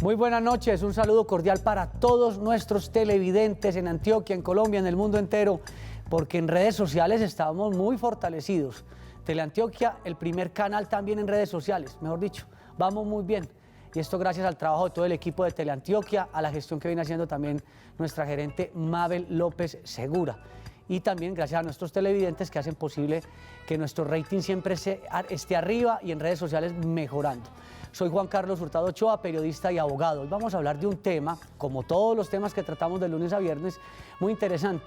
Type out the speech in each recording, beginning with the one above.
Muy buenas noches, un saludo cordial para todos nuestros televidentes en Antioquia, en Colombia, en el mundo entero, porque en redes sociales estamos muy fortalecidos. Teleantioquia, el primer canal también en redes sociales, mejor dicho, vamos muy bien. Y esto gracias al trabajo de todo el equipo de Teleantioquia, a la gestión que viene haciendo también nuestra gerente Mabel López Segura. Y también gracias a nuestros televidentes que hacen posible que nuestro rating siempre esté arriba y en redes sociales mejorando. Soy Juan Carlos Hurtado Ochoa, periodista y abogado. Hoy vamos a hablar de un tema, como todos los temas que tratamos de lunes a viernes, muy interesante.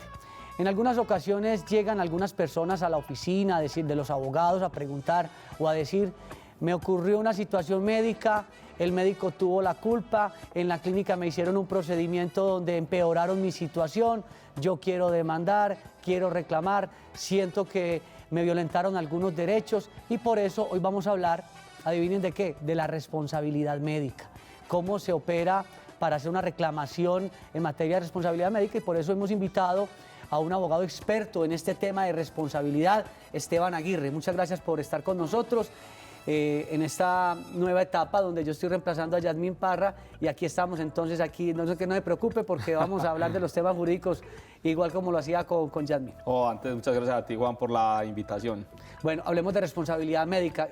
En algunas ocasiones llegan algunas personas a la oficina a decir, de los abogados a preguntar o a decir: me ocurrió una situación médica, el médico tuvo la culpa, en la clínica me hicieron un procedimiento donde empeoraron mi situación, yo quiero demandar, quiero reclamar, siento que me violentaron algunos derechos y por eso hoy vamos a hablar, adivinen de qué, de la responsabilidad médica, cómo se opera para hacer una reclamación en materia de responsabilidad médica y por eso hemos invitado a un abogado experto en este tema de responsabilidad, Esteban Aguirre. Muchas gracias por estar con nosotros en esta nueva etapa donde yo estoy reemplazando a Yasmín Parra y aquí estamos entonces, no sé que no se preocupe porque vamos a hablar de los temas jurídicos igual como lo hacía con Yasmín. Antes, muchas gracias a ti, Juan, por la invitación. Bueno, hablemos de responsabilidad médica.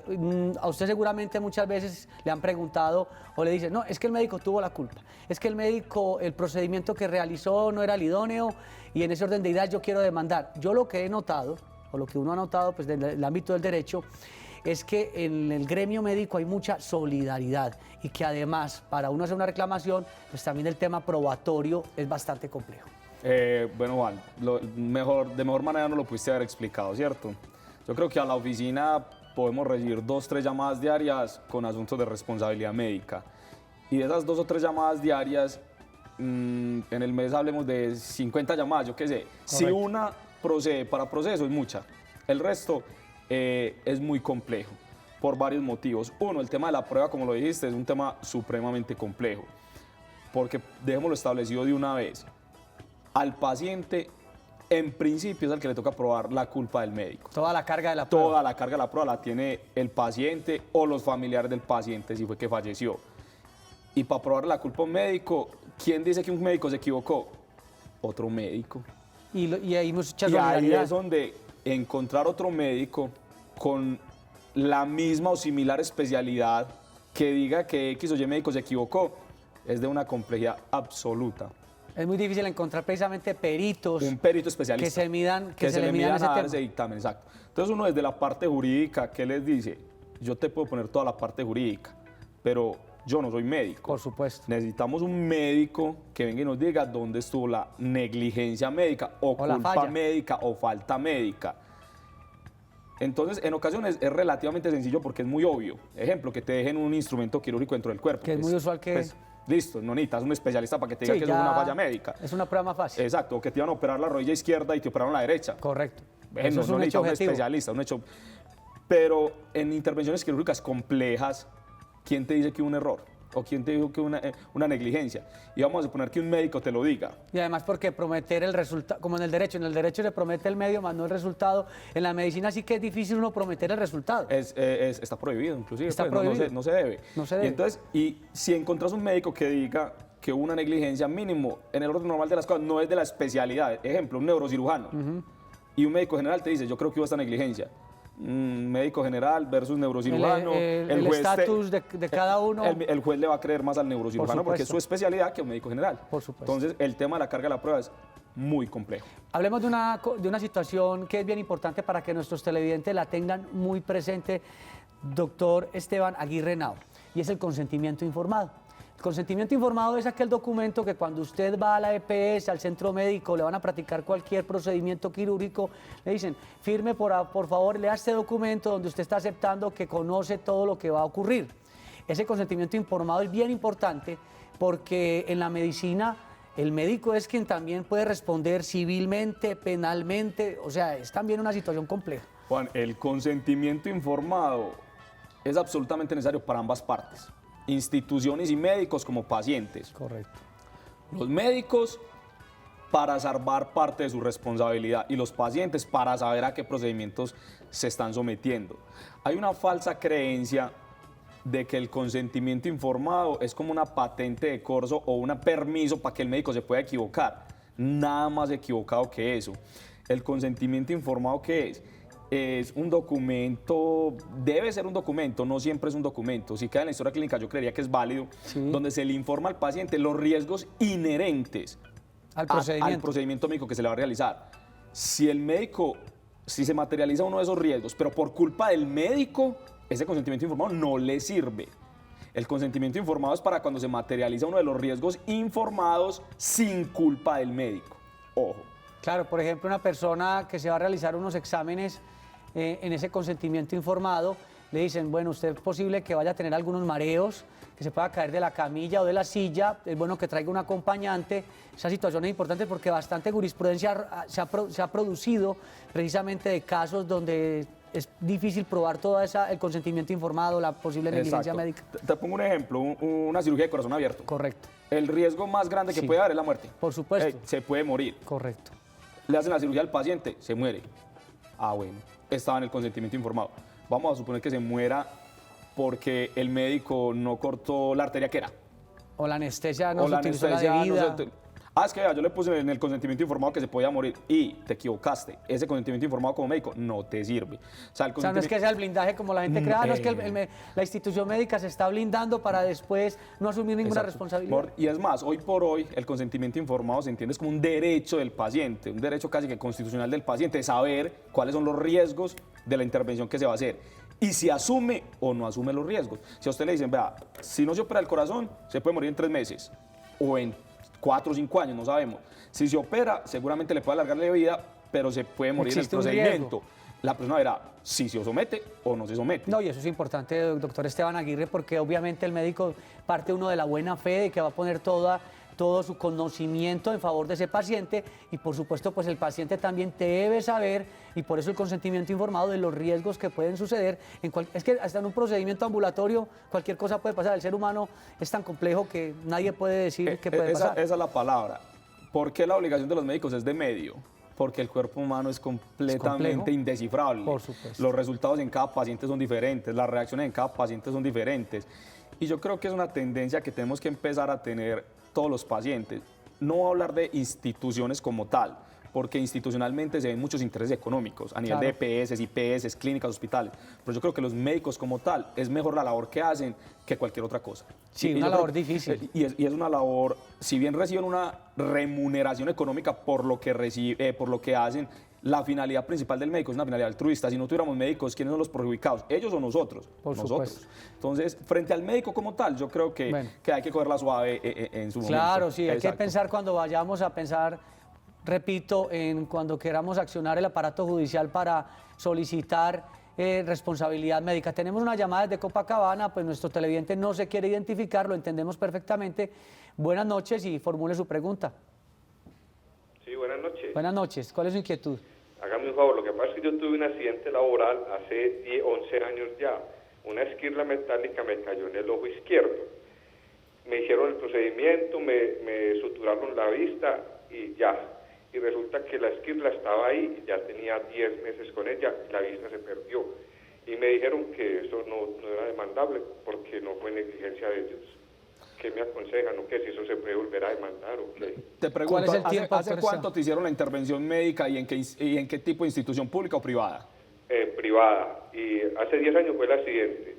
A usted seguramente muchas veces le han preguntado o le dicen: no, es que el médico tuvo la culpa, es que el médico, el procedimiento que realizó no era el idóneo y en ese orden de ideas yo quiero demandar. Yo lo que he notado, o lo que uno ha notado pues, del ámbito del derecho, es que en el gremio médico hay mucha solidaridad y que además para uno hacer una reclamación, pues también el tema probatorio es bastante complejo. Bueno, Juan, de mejor manera no lo pudiste haber explicado, ¿cierto? Yo creo que a la oficina podemos recibir 2 o 3 llamadas diarias con asuntos de responsabilidad médica. Y de esas 2 o 3 llamadas diarias, en el mes hablemos de 50 llamadas, yo qué sé. Correcto. Si una procede para proceso es mucha, el resto es muy complejo por varios motivos. Uno, el tema de la prueba, como lo dijiste, es un tema supremamente complejo, porque dejémoslo establecido de una vez. Al paciente, en principio, es al que le toca probar la culpa del médico. Toda la carga de la prueba. Toda la carga de la prueba la tiene el paciente o los familiares del paciente, si fue que falleció. Y para probar la culpa a un médico, ¿quién dice que un médico se equivocó? Otro médico. Y ahí mucha solidaridad. Y ahí es donde encontrar otro médico con la misma o similar especialidad que diga que X o Y médico se equivocó es de una complejidad absoluta. Es muy difícil encontrar precisamente peritos. Un perito especialista. Que se le midan a ese dictamen, exacto. Entonces uno desde la parte jurídica, ¿qué les dice? Yo te puedo poner toda la parte jurídica, pero yo no soy médico. Por supuesto. Necesitamos un médico que venga y nos diga dónde estuvo la negligencia médica o culpa médica o falta médica. Entonces, en ocasiones es relativamente sencillo porque es muy obvio. Ejemplo, que te dejen un instrumento quirúrgico dentro del cuerpo. Que es muy usual que... listo, no necesitas un especialista para que te diga que eso es una falla médica. Es una prueba más fácil. Exacto, o que te iban a operar la rodilla izquierda y te operaron la derecha. Correcto. Eso no necesitas un especialista, un hecho. Pero en intervenciones quirúrgicas complejas, ¿quién te dice que hubo un error? ¿O quién te dijo que una negligencia? Y vamos a suponer que un médico te lo diga. Y además porque prometer el resultado, como en el derecho se promete el medio más no el resultado. En la medicina sí que es difícil uno prometer el resultado. Está prohibido, inclusive. Está prohibido. No se debe. No se debe. Y entonces, si encontrás un médico que diga que hubo una negligencia, mínimo, en el orden normal de las cosas, no es de la especialidad. Ejemplo, un neurocirujano. Y un médico general te dice: yo creo que hubo esta negligencia. Médico general versus neurocirujano. El estatus de cada uno. El juez le va a creer más al neurocirujano porque es su especialidad que un médico general. Por supuesto. Entonces, el tema de la carga de la prueba es muy complejo. Hablemos de una situación que es bien importante para que nuestros televidentes la tengan muy presente, doctor Esteban Aguirre Henao, y es el consentimiento informado. El consentimiento informado es aquel documento que cuando usted va a la EPS, al centro médico, le van a practicar cualquier procedimiento quirúrgico, le dicen: firme por favor, lea este documento donde usted está aceptando que conoce todo lo que va a ocurrir. Ese consentimiento informado es bien importante porque en la medicina el médico es quien también puede responder civilmente, penalmente, o sea, es también una situación compleja. Juan, el consentimiento informado es absolutamente necesario para ambas partes. Instituciones y médicos como pacientes. Correcto. Los médicos para salvar parte de su responsabilidad y los pacientes para saber a qué procedimientos se están sometiendo. Hay una falsa creencia de que el consentimiento informado es como una patente de corso o un permiso para que el médico se pueda equivocar. Nada más equivocado que eso. El consentimiento informado, ¿qué es? Es un documento, debe ser un documento, no siempre es un documento. Si queda en la historia clínica, yo creería que es válido, donde se le informa al paciente los riesgos inherentes al procedimiento médico que se le va a realizar. Si el médico, si se materializa uno de esos riesgos, pero por culpa del médico, ese consentimiento informado no le sirve. El consentimiento informado es para cuando se materializa uno de los riesgos informados sin culpa del médico. Ojo. Claro, por ejemplo, una persona que se va a realizar unos exámenes en ese consentimiento informado, le dicen, bueno, usted es posible que vaya a tener algunos mareos, que se pueda caer de la camilla o de la silla, es bueno que traiga un acompañante. Esa situación es importante porque bastante jurisprudencia se ha producido precisamente de casos donde es difícil probar todo el consentimiento informado, la posible negligencia médica. Te pongo un ejemplo, una cirugía de corazón abierto. Correcto. El riesgo más grande que puede haber es la muerte. Por supuesto. Se puede morir. Correcto. Le hacen la cirugía al paciente, se muere. Ah, bueno, estaba en el consentimiento informado. Vamos a suponer que se muera porque el médico no cortó la arteria que era. O la anestesia no se utilizó la debida. Es que yo le puse en el consentimiento informado que se podía morir y te equivocaste. Ese consentimiento informado como médico no te sirve. O sea, no es que sea el blindaje como la gente cree, no es que la institución médica se está blindando para después no asumir ninguna responsabilidad. Y es más, hoy por hoy el consentimiento informado se entiende como un derecho del paciente, un derecho casi que constitucional del paciente, de saber cuáles son los riesgos de la intervención que se va a hacer. Y si asume o no asume los riesgos. Si a usted le dicen, vea, si no se opera el corazón, se puede morir en 3 meses o en 4 o 5 años, no sabemos. Si se opera, seguramente le puede alargar la vida, pero se puede morir en el procedimiento. La persona verá si se somete o no se somete. No, y eso es importante, doctor Esteban Aguirre, porque obviamente el médico parte uno de la buena fe de que va a poner todo su conocimiento en favor de ese paciente y por supuesto pues el paciente también debe saber y por eso el consentimiento informado de los riesgos que pueden suceder. Es que hasta en un procedimiento ambulatorio cualquier cosa puede pasar. El ser humano es tan complejo que nadie puede decir qué puede pasar. Esa es la palabra. ¿Por qué la obligación de los médicos es de medio? Porque el cuerpo humano es completamente indescifrable. Por supuesto. Los resultados en cada paciente son diferentes, las reacciones en cada paciente son diferentes. Y yo creo que es una tendencia que tenemos que empezar a tener todos los pacientes. No voy a hablar de instituciones como tal, porque institucionalmente se ven muchos intereses económicos a nivel de EPS, IPS, clínicas, hospitales. Pero yo creo que los médicos como tal es mejor la labor que hacen que cualquier otra cosa. Sí, una labor difícil. Y es una labor, si bien reciben una remuneración económica por lo que hacen, la finalidad principal del médico es una finalidad altruista. Si no tuviéramos médicos, ¿quiénes son los perjudicados? ¿Ellos o nosotros? Por supuesto. Entonces, frente al médico como tal, yo creo que hay que cogerla suave en su momento. Claro, sí, hay que pensar cuando vayamos a pensar, repito, en cuando queramos accionar el aparato judicial para solicitar responsabilidad médica. Tenemos una llamada desde Copacabana, pues nuestro televidente no se quiere identificar, lo entendemos perfectamente. Buenas noches y formule su pregunta. Sí, buenas noches. Buenas noches. ¿Cuál es su inquietud? Hágame un favor, lo que pasa es que yo tuve un accidente laboral hace 11 años ya. Una esquirla metálica me cayó en el ojo izquierdo. Me hicieron el procedimiento, me suturaron la vista y ya. Y resulta que la esquirla estaba ahí, ya tenía 10 meses con ella y la vista se perdió. Y me dijeron que eso no era demandable porque no fue negligencia de ellos. ¿Qué me aconsejan o qué? Si eso se puede volver a demandar o qué. Te pregunto, ¿hace cuánto te hicieron la intervención médica y en qué tipo de institución, pública o privada? Privada. Y hace 10 años fue el accidente.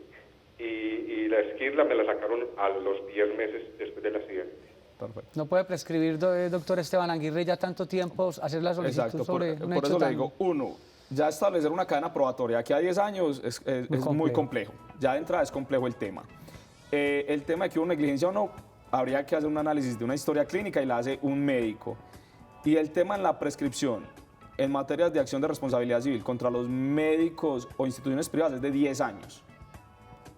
Y la esquirla me la sacaron a los 10 meses después del accidente. Perfecto. No puede prescribir, doctor Esteban Aguirre, ya tanto tiempo hacer la solicitud sobre un hecho por eso tan... le digo, uno, ya establecer una cadena probatoria aquí a 10 años es muy complejo. Ya de entrada es complejo el tema. El tema de que hubo negligencia o no, habría que hacer un análisis de una historia clínica y la hace un médico. Y el tema en la prescripción, en materias de acción de responsabilidad civil contra los médicos o instituciones privadas es de 10 años.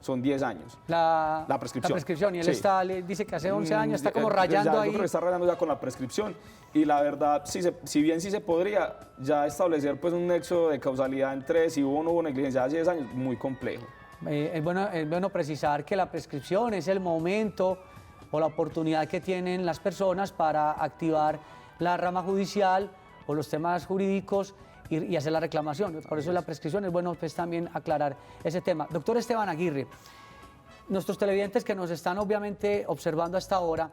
Son 10 años. La prescripción. La prescripción. Y él dice que hace 11 años está como rayando ahí. Yo creo que está rayando ya con la prescripción. Y la verdad, si bien sí se podría ya establecer pues un nexo de causalidad entre si hubo o no hubo negligencia hace 10 años, muy complejo. Es bueno precisar que la prescripción es el momento o la oportunidad que tienen las personas para activar la rama judicial o los temas jurídicos y hacer la reclamación. Por eso la prescripción es bueno pues también aclarar ese tema. Doctor Esteban Aguirre, nuestros televidentes que nos están obviamente observando hasta ahora,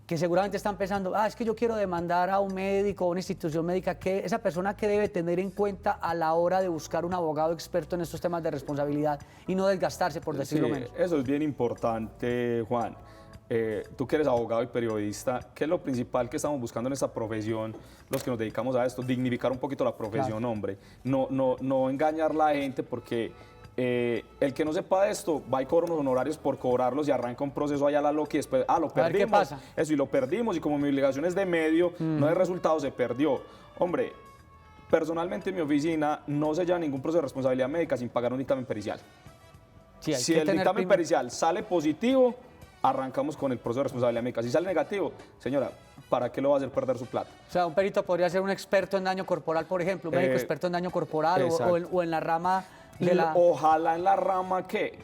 que seguramente están pensando, es que yo quiero demandar a un médico o una institución médica, esa persona que debe tener en cuenta a la hora de buscar un abogado experto en estos temas de responsabilidad y no desgastarse, por decirlo menos. Eso es bien importante, Juan. Tú que eres abogado y periodista, ¿qué es lo principal que estamos buscando en esta profesión, los que nos dedicamos a esto? Dignificar un poquito la profesión, claro. Hombre. No engañar a la gente, porque el que no sepa de esto va y cobra unos honorarios por cobrarlos y arranca un proceso allá a la loca y después, lo perdimos. ¿Qué pasa? Eso, y lo perdimos, y como mi obligación es de medio, no de resultado, se perdió. Hombre, personalmente en mi oficina no se lleva ningún proceso de responsabilidad médica sin pagar un dictamen pericial. Sí, si el dictamen pericial sale positivo, arrancamos con el proceso de responsabilidad médica. Si sale negativo, señora, ¿para qué lo va a hacer perder su plata? O sea, un perito podría ser un experto en daño corporal, por ejemplo, un médico experto en daño corporal o en la rama de la... Ojalá en la rama que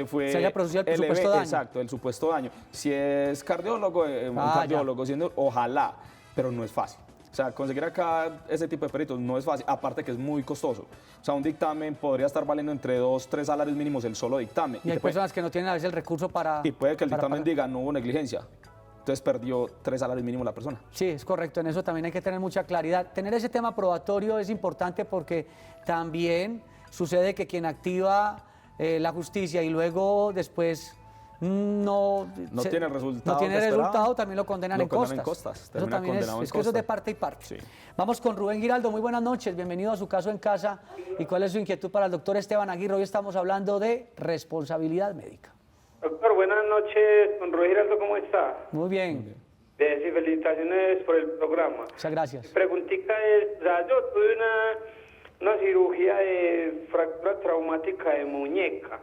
fue... Se haya producido el supuesto daño. Exacto, el supuesto daño. Si es cardiólogo, un cardiólogo, ojalá, pero no es fácil. O sea, conseguir acá ese tipo de peritos no es fácil, aparte que es muy costoso. O sea, un dictamen podría estar valiendo entre 2, 3 salarios mínimos el solo dictamen. Y hay personas que no tienen a veces el recurso para... Y puede que el dictamen diga no hubo negligencia. Entonces perdió 3 salarios mínimos la persona. Sí, es correcto. En eso también hay que tener mucha claridad. Tener ese tema probatorio es importante porque también sucede que quien activa la justicia y luego después no tiene resultado, también lo condenan en costas. Eso también es que eso es de parte y parte. Sí. Vamos con Rubén Giraldo. Muy buenas noches. Bienvenido a Su Caso en Casa. ¿Y cuál es su inquietud para el doctor Esteban Aguirre? Hoy estamos hablando de responsabilidad médica. Doctor, buenas noches. Don Rubén Giraldo, ¿cómo está? Muy bien. Sí, felicitaciones por el programa. Muchas gracias. Mi preguntita es, yo tuve una cirugía de fractura traumática de muñeca.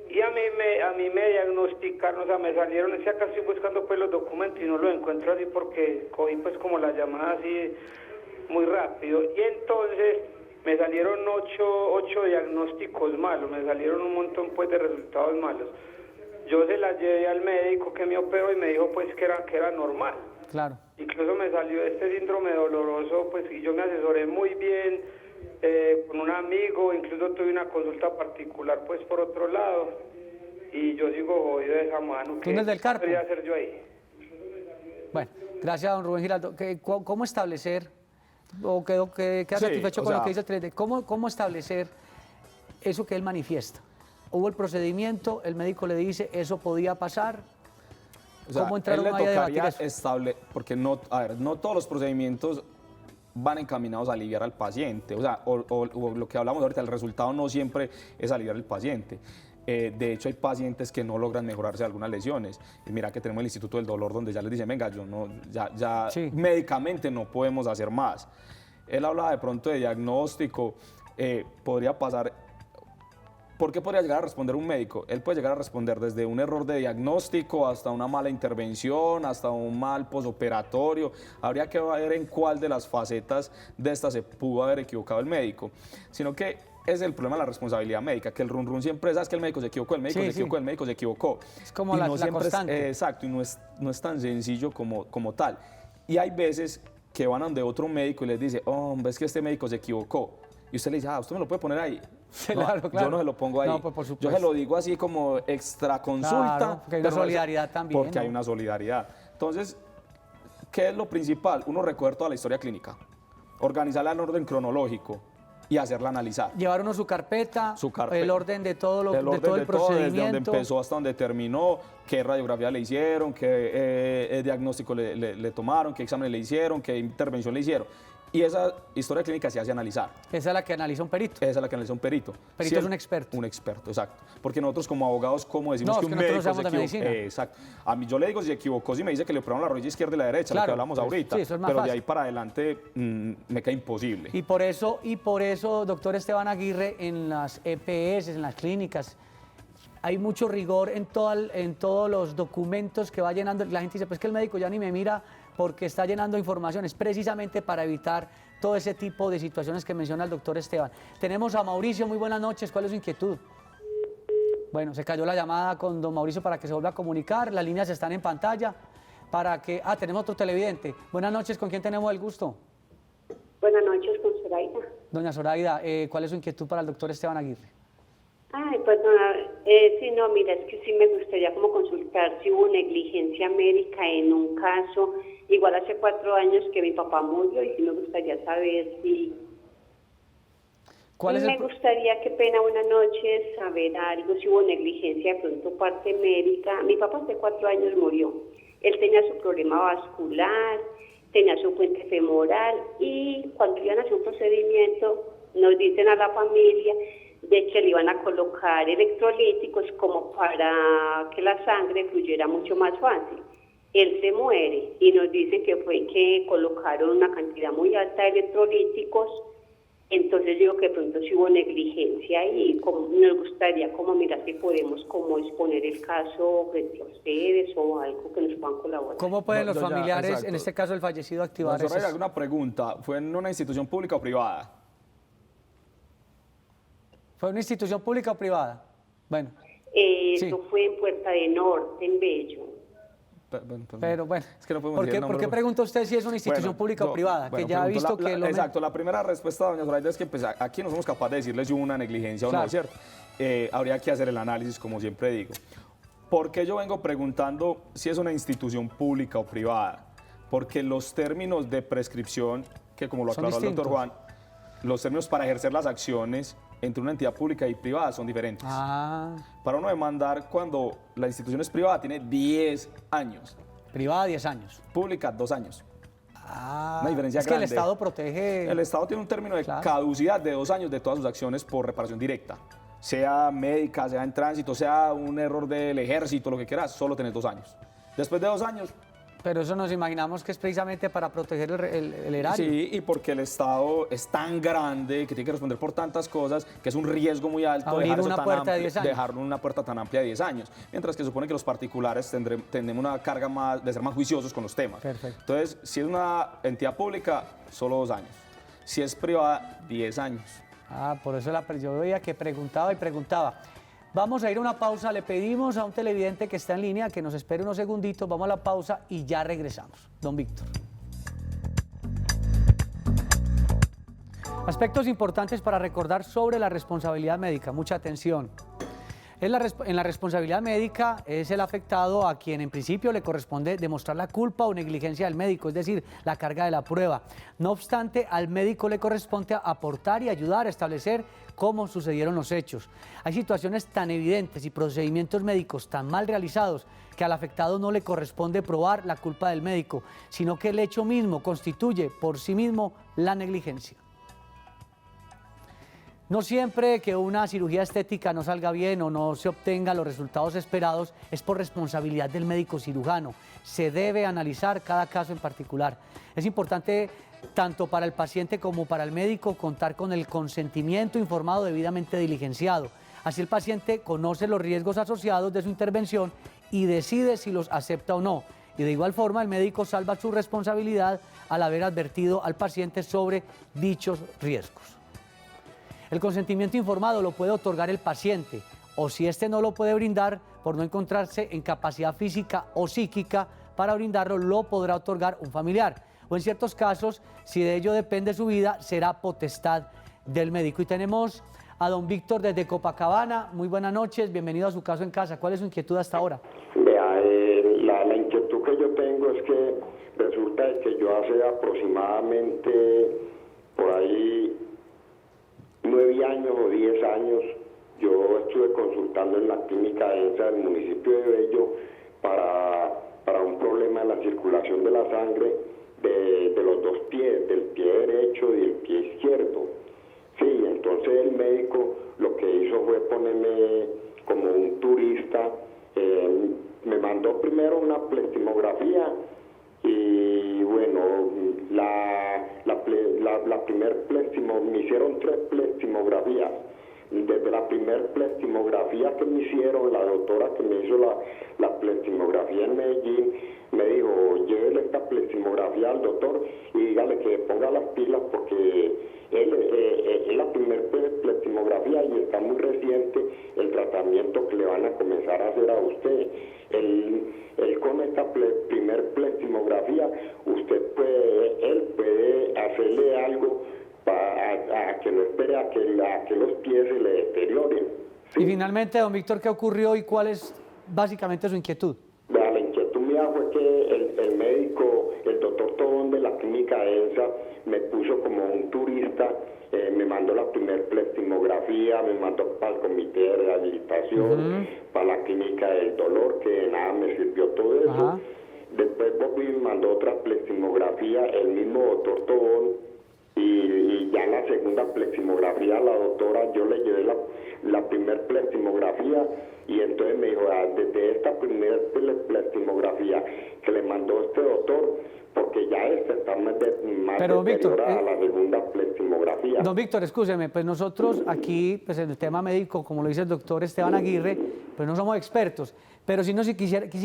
Y a mí me diagnosticaron, o sea, me salieron, es que acá estoy buscando pues los documentos y no los encuentro así porque cogí pues como la llamada así muy rápido. Y entonces me salieron 8 diagnósticos malos, me salieron un montón pues de resultados malos. Yo se las llevé al médico que me operó y me dijo pues que era normal. Claro. Incluso me salió este síndrome doloroso, pues y yo me asesoré muy bien con un amigo, incluso tuve una consulta particular pues por otro lado y yo sigo jodido de esa mano. ¿Qué podría hacer yo ahí? Bueno, gracias don Rubén Giraldo. ¿Cómo establecer, o queda satisfecho con lo que dice el 3D, cómo establecer eso que él manifiesta? ¿Hubo el procedimiento, el médico le dice eso podía pasar? ¿Cómo entrar él le a debatir eso? Porque no todos los procedimientos van encaminados a aliviar al paciente, o lo que hablamos ahorita, el resultado no siempre es aliviar al paciente. De hecho, hay pacientes que no logran mejorarse de algunas lesiones. Y mira que tenemos el Instituto del Dolor donde ya les dicen, venga, sí, médicamente no podemos hacer más. Él hablaba de pronto de diagnóstico, podría pasar. ¿Por qué podría llegar a responder un médico? Él puede llegar a responder desde un error de diagnóstico hasta una mala intervención, hasta un mal posoperatorio. Habría que ver en cuál de las facetas de esta se pudo haber equivocado el médico. Sino que es el problema de la responsabilidad médica, que el run siempre es que el médico se equivocó, el médico se equivocó. Es como la constante. Exacto, y no es tan sencillo como tal. Y hay veces que van a donde otro médico y les dice, hombre, es que este médico se equivocó. Y usted le dice, usted me lo puede poner ahí. Sí, no, claro. Yo no se lo pongo ahí. No, pues por supuesto. Yo se lo digo así como extra consulta. Claro, porque hay una solidaridad también. Porque hay una solidaridad. Entonces, ¿qué es lo principal? Uno recoger toda la historia clínica, organizarla en orden cronológico y hacerla analizar. Llevar uno su carpeta, el orden de todo el procedimiento. Desde donde empezó hasta donde terminó, qué radiografía le hicieron, qué diagnóstico le tomaron, qué examen le hicieron, qué intervención le hicieron. Y esa historia clínica se hace analizar. Esa es la que analiza un perito. Esa es la que analiza un perito. Perito es un experto. Un experto, exacto. Porque nosotros como abogados, ¿cómo decimos que un médico se equivocó? Exacto. A mí yo le digo si se equivocó, si me dice que le operaron la rodilla izquierda y la derecha, lo que hablamos ahorita. Sí, eso es más pero fácil. De ahí para adelante me queda imposible. Y por eso, doctor Esteban Aguirre, en las EPS, en las clínicas, hay mucho rigor en todos los documentos que va llenando. La gente dice, pues que el médico ya ni me mira porque está llenando información. Es precisamente para evitar todo ese tipo de situaciones que menciona el doctor Esteban. Tenemos a Mauricio. Muy buenas noches. ¿Cuál es su inquietud? Bueno, se cayó la llamada con don Mauricio para que se vuelva a comunicar. Las líneas están en pantalla para que... tenemos otro televidente. Buenas noches. ¿Con quién tenemos el gusto? Buenas noches, con Zoraida. Doña Zoraida, ¿cuál es su inquietud para el doctor Esteban Aguirre? Pues nada, Sí, no, mira, es que sí me gustaría como consultar si hubo negligencia médica en un caso. Igual hace 4 años que mi papá murió y sí me gustaría saber si... ¿Cuál es Me gustaría, qué pena, buenas noches, saber algo, si hubo negligencia de pronto parte médica. Mi papá hace 4 años murió. Él tenía su problema vascular, tenía su puente femoral y cuando iban a hacer un procedimiento nos dicen a la familia de que le iban a colocar electrolíticos como para que la sangre fluyera mucho más fácil. Él se muere y nos dicen que fue que colocaron una cantidad muy alta de electrolíticos. Entonces digo que de pronto sí hubo negligencia y como nos gustaría como mirar si podemos como exponer el caso frente a ustedes o algo que nos puedan colaborar. ¿Cómo pueden los Yo ya, familiares, exacto. en este caso el fallecido, activar Don Zoraida, esas? alguna pregunta. ¿Fue en una institución pública o privada? ¿Fue una institución pública o privada? Bueno, sí. Eso fue en Puerta de Norte, en Bello. Pero bueno, es que no podemos ¿por decir qué, el ¿por qué nombre? pregunta usted si es una institución Bueno, pública o privada? bueno, Que ya ha visto pregunto, que exacto, la primera respuesta, doña Zoraida, es que pues, aquí no somos capaces de decirle si hubo una negligencia o Claro. no, ¿cierto? Habría que hacer el análisis, como siempre digo. ¿Por qué yo vengo preguntando si es una institución pública o privada? Porque los términos de prescripción, que como lo Son aclaró el doctor distintos. Juan, los términos para ejercer las acciones entre una entidad pública y privada son diferentes. Para uno demandar cuando la institución es privada tiene 10 años. Privada 10 años. Pública 2 años. Una diferencia es que el grande. Estado protege... El Estado tiene un término de Claro. caducidad de 2 años de todas sus acciones por reparación directa. Sea médica, sea en tránsito, sea un error del ejército, lo que quieras, solo tenés 2 años. Después de 2 años, Pero eso nos imaginamos que es precisamente para proteger el erario. sí, y porque el Estado es tan grande que tiene que responder por tantas cosas, que es un riesgo muy alto Abrir dejar eso una tan puerta de amplio, 10 años. dejar una puerta tan amplia de 10 años. Mientras que supone que los particulares tendremos una carga más de ser más juiciosos con los temas. Perfecto. Entonces, si es una entidad pública, solo 2 años. Si es privada, 10 años. Por eso yo veía que preguntaba y preguntaba. Vamos a ir a una pausa, le pedimos a un televidente que está en línea que nos espere unos segunditos, vamos a la pausa y ya regresamos. Don Víctor. Aspectos importantes para recordar sobre la responsabilidad médica, mucha atención. En la responsabilidad médica es el afectado a quien en principio le corresponde demostrar la culpa o negligencia del médico, es decir, la carga de la prueba. No obstante, al médico le corresponde aportar y ayudar a establecer cómo sucedieron los hechos. Hay situaciones tan evidentes y procedimientos médicos tan mal realizados que al afectado no le corresponde probar la culpa del médico, sino que el hecho mismo constituye por sí mismo la negligencia. No siempre que una cirugía estética no salga bien o no se obtenga los resultados esperados es por responsabilidad del médico cirujano. Se debe analizar cada caso en particular. Es importante tanto para el paciente como para el médico contar con el consentimiento informado debidamente diligenciado. Así el paciente conoce los riesgos asociados de su intervención y decide si los acepta o no. Y de igual forma el médico salva su responsabilidad al haber advertido al paciente sobre dichos riesgos. El consentimiento informado lo puede otorgar el paciente o si éste no lo puede brindar por no encontrarse en capacidad física o psíquica para brindarlo, lo podrá otorgar un familiar. O en ciertos casos, si de ello depende su vida, será potestad del médico. Y tenemos a don Víctor desde Copacabana. Muy buenas noches, bienvenido a Su Caso en Casa. ¿Cuál es su inquietud hasta ahora? Vea, la inquietud que yo tengo es que resulta de que yo hace aproximadamente por ahí 9 años o 10 años, yo estuve consultando en la clínica ENSA del municipio de Bello para un problema en la circulación de la sangre de los 2 pies, del pie derecho y del pie izquierdo. Sí, entonces el médico lo que hizo fue ponerme como un turista, me mandó primero una plestimografía y bueno, la primer me hicieron 3 plestimografías. Desde la primer plestimografía que me hicieron, la doctora que me hizo la plestimografía en Medellín, me dijo, llévele esta plestimografía al doctor y dígale que ponga las pilas porque es la primer plestimografía y está muy reciente el tratamiento que le van a comenzar a hacer a usted. Él con esta primer plestimografía, él puede hacerle algo a que no espere a que los pies se le deterioren. Y finalmente, don Víctor, ¿qué ocurrió y cuál es básicamente su inquietud? Vea, la inquietud mía fue que el médico, el doctor Tobón de la clínica ENSA, me puso como un turista, me mandó la primer pleximografía, me mandó para el comité de rehabilitación, para la clínica del dolor, que de nada me sirvió todo eso. Ajá. Después volví y me mandó otra pleximografía, el mismo doctor Tobón, y ya en la segunda pleximografía la doctora, yo le llevé la primer pleximografía y entonces me dijo, desde esta primer pleximografía que le mandó este doctor, porque ya está más Pero, Víctor, deteriorada la segunda pleximografía. Don Víctor, escúcheme, pues nosotros aquí, pues en el tema médico, como lo dice el doctor Esteban Aguirre, pues no somos expertos, pero si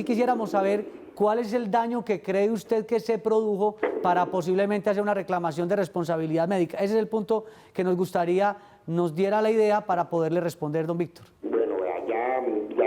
quisiéramos saber cuál es el daño que cree usted que se produjo para posiblemente hacer una reclamación de responsabilidad médica. Ese es el punto que nos gustaría nos diera la idea para poderle responder, don Víctor. Bueno, ya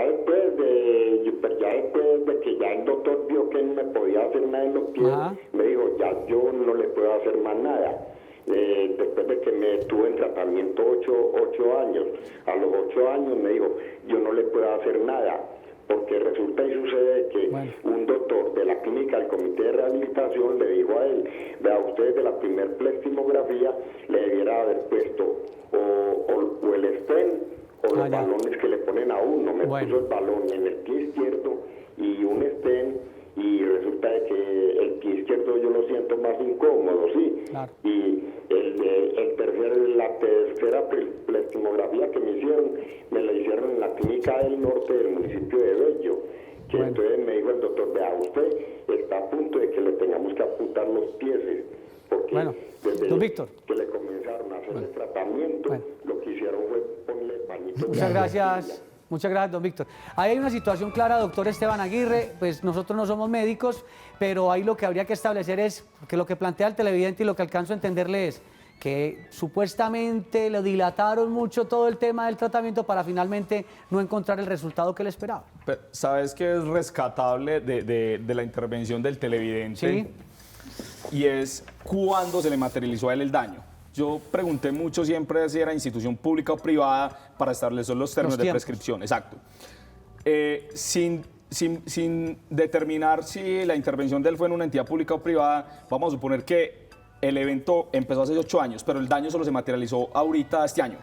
después de que ya el doctor vio que no me podía hacer nada en los pies, Ajá. me dijo, ya yo no le puedo hacer más nada. Después de que me estuve en tratamiento 8 años, a los 8 años me dijo, yo no le puedo hacer nada, porque resulta y sucede que un doctor de la clínica del comité de rehabilitación le dijo a él, vea, usted de la primer pleximografía le debiera haber puesto o el stent o los balones que le ponen a uno. Me puso el balón en el pie izquierdo y un stent, y resulta de que el pie izquierdo yo lo siento más incómodo, ¿sí? Claro. Y la tercera pleximografía que me hicieron, me la hicieron en la clínica del norte del municipio de Bello. Que entonces me dijo el doctor, vea, usted está a punto de que le tengamos que apuntar los pies, porque desde don Víctor, que le comenzaron a hacer el tratamiento, lo que hicieron fue ponerle pañitos. Muchas gracias. Muchas gracias, don Víctor. Ahí hay una situación clara, doctor Esteban Aguirre, pues nosotros no somos médicos, pero ahí lo que habría que establecer es que lo que plantea el televidente y lo que alcanzo a entenderle es que supuestamente le dilataron mucho todo el tema del tratamiento para finalmente no encontrar el resultado que él esperaba. Pero, ¿sabes qué es rescatable de la intervención del televidente? Sí. Y es cuándo se le materializó a él el daño. Yo pregunté mucho siempre si era institución pública o privada para establecer los términos de prescripción. Exacto. Sin determinar si la intervención de él fue en una entidad pública o privada, vamos a suponer que el evento empezó hace 8 años, pero el daño solo se materializó ahorita este año.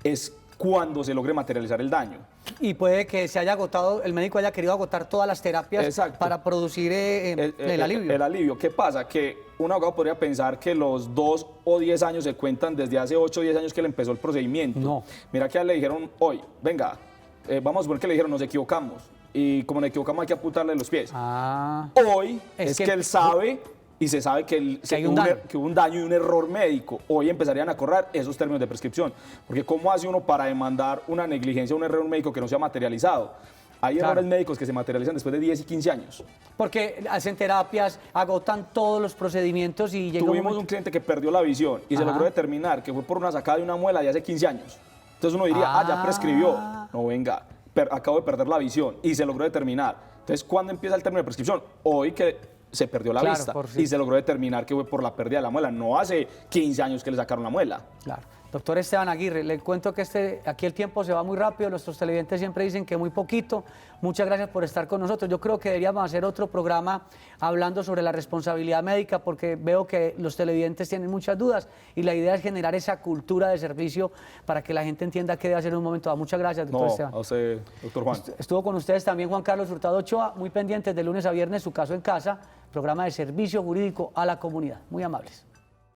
Es cuando se logre materializar el daño. Y puede que se haya agotado, el médico haya querido agotar todas las terapias para producir el alivio. El alivio. ¿Qué pasa? Que un abogado podría pensar que los 2 o 10 años se cuentan desde hace 8 o 10 años que le empezó el procedimiento. No. Mira que a él le dijeron hoy, venga, vamos a suponer que le dijeron nos equivocamos. Y como nos equivocamos hay que apuntarle los pies. Hoy es que él sabe y se sabe que hubo un daño y un error médico. Hoy empezarían a correr esos términos de prescripción. Porque ¿cómo hace uno para demandar una negligencia, un error médico que no se ha materializado? Hay errores médicos que se materializan después de 10 y 15 años. Porque hacen terapias, agotan todos los procedimientos y llega Tuvimos un cliente que perdió la visión y se logró determinar que fue por una sacada de una muela de hace 15 años. Entonces uno diría, ya prescribió. No, venga, acabo de perder la visión y se logró determinar. Entonces, ¿cuándo empieza el término de prescripción? Hoy que se perdió la vista y se logró determinar que fue por la pérdida de la muela, no hace 15 años que le sacaron la muela. Claro. Doctor Esteban Aguirre, le cuento que aquí el tiempo se va muy rápido, nuestros televidentes siempre dicen que muy poquito. Muchas gracias por estar con nosotros. Yo creo que deberíamos hacer otro programa hablando sobre la responsabilidad médica porque veo que los televidentes tienen muchas dudas y la idea es generar esa cultura de servicio para que la gente entienda qué debe hacer en un momento dado. Muchas gracias, doctor Esteban. A usted, doctor Juan. Estuvo con ustedes también Juan Carlos Hurtado Ochoa, muy pendientes de lunes a viernes, Su Caso en Casa, programa de servicio jurídico a la comunidad. Muy amables.